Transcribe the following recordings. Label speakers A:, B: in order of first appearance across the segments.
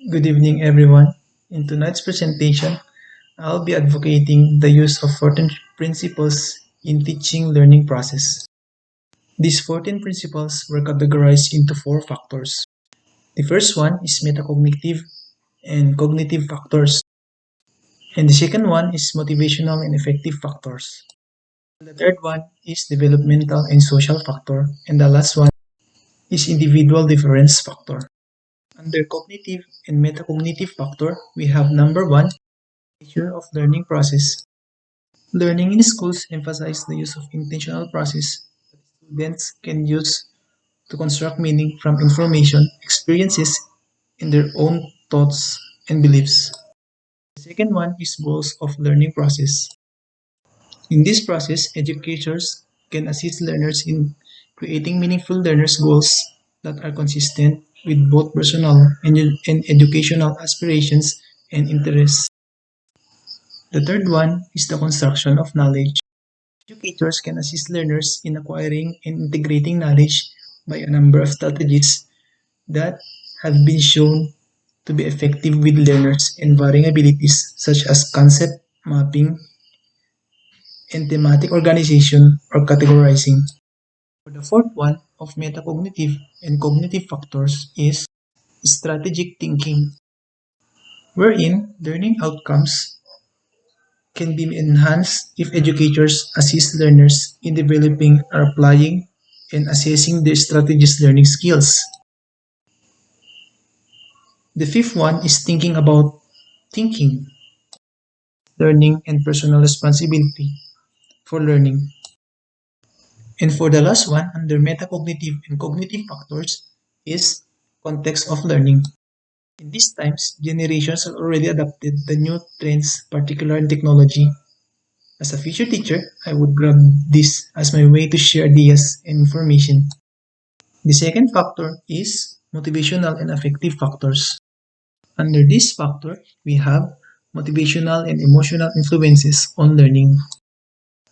A: Good evening, everyone. In tonight's presentation, I'll be advocating the use of 14 principles in teaching learning process. These 14 principles were categorized into four factors. The first one is metacognitive and cognitive factors, and the second one is motivational and effective factors. The third one is developmental and social factor, and the last one is individual difference factor. Under cognitive and metacognitive factor, we have number one, nature of learning process. Learning in schools emphasize the use of intentional process that students can use to construct meaning from information, experiences, and their own thoughts and beliefs. The second one is goals of learning process. In this process, educators can assist learners in creating meaningful learners' goals that are consistent with both personal and educational aspirations and interests. The third one is the construction of knowledge. Educators can assist learners in acquiring and integrating knowledge by a number of strategies that have been shown to be effective with learners in varying abilities such as concept mapping and thematic organization or categorizing. For the fourth one of metacognitive and cognitive factors is strategic thinking, wherein learning outcomes can be enhanced if educators assist learners in developing or applying and assessing their strategies learning skills. The fifth one is thinking about thinking, learning, and personal responsibility for learning. And for the last one, under metacognitive and cognitive factors, is context of learning. In these times, generations have already adopted the new trends, particularly in technology. As a future teacher, I would grab this as my way to share ideas and information. The second factor is motivational and affective factors. Under this factor, we have motivational and emotional influences on learning.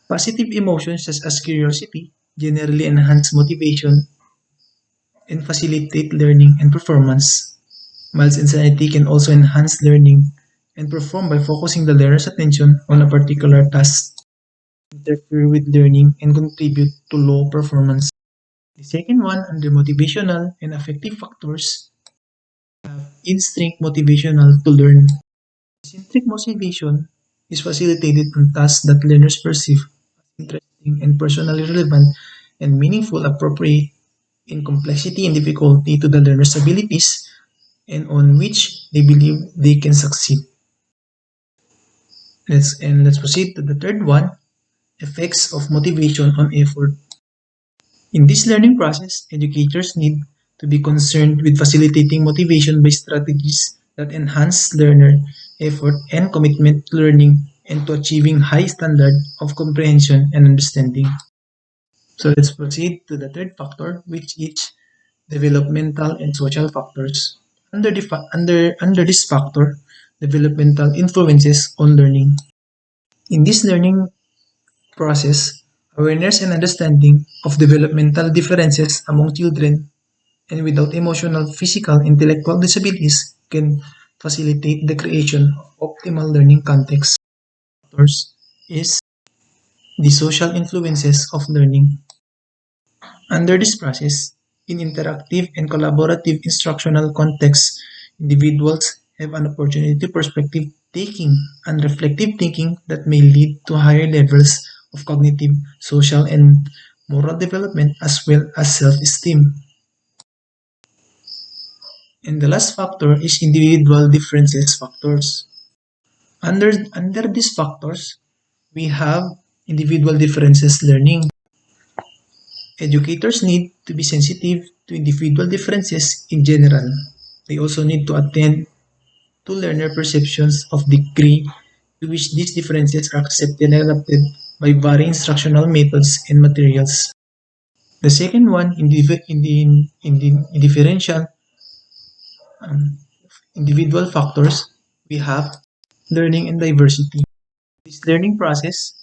A: Positive emotions such as curiosity generally enhance motivation and facilitate learning and performance. Mild anxiety can also enhance learning and perform by focusing the learner's attention on a particular task, interfere with learning, and contribute to low performance. The second one, under motivational and affective factors, instinct motivational to learn. Intrinsic motivation is facilitated on tasks that learners perceive as interesting and personally relevant and meaningful, appropriate in complexity and difficulty to the learner's abilities, and on which they believe they can succeed. Let's proceed to the third one, effects of motivation on effort. In this learning process, educators need to be concerned with facilitating motivation by strategies that enhance learner effort and commitment to learning and to achieving high standard of comprehension and understanding. So let's proceed to the third factor, which is developmental and social factors. Under this factor, developmental influences on learning. In this learning process, awareness and understanding of developmental differences among children and without emotional, physical, intellectual disabilities can facilitate the creation of optimal learning contexts. Factors is the social influences of learning. Under this process, in interactive and collaborative instructional contexts, individuals have an opportunity to perspective taking and reflective thinking that may lead to higher levels of cognitive, social, and moral development as well as self-esteem. And the last factor is individual differences factors. Under these factors, we have individual differences learning. Educators need to be sensitive to individual differences in general. They also need to attend to learner perceptions of degree to which these differences are accepted and adapted by varying instructional methods and materials. The second one, in differential um, individual factors, we have learning and diversity. This learning process,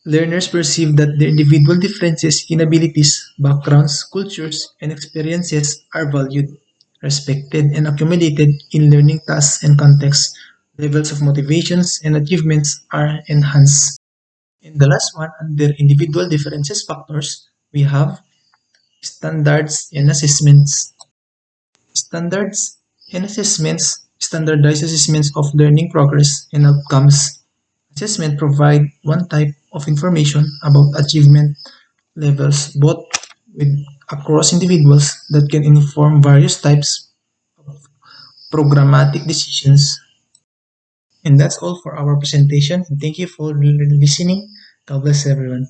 A: learners perceive that their individual differences in abilities, backgrounds, cultures, and experiences are valued. respected, and accumulated in learning tasks and contexts, levels of motivations and achievements are enhanced. And the last one, under individual differences factors, we have standards and assessments. Standards and assessments standardize assessments of learning progress and outcomes. Assessment provide one type of information about achievement levels both with across individuals that can inform various types of programmatic decisions. And that's all for our presentation. And thank you for listening. God bless everyone.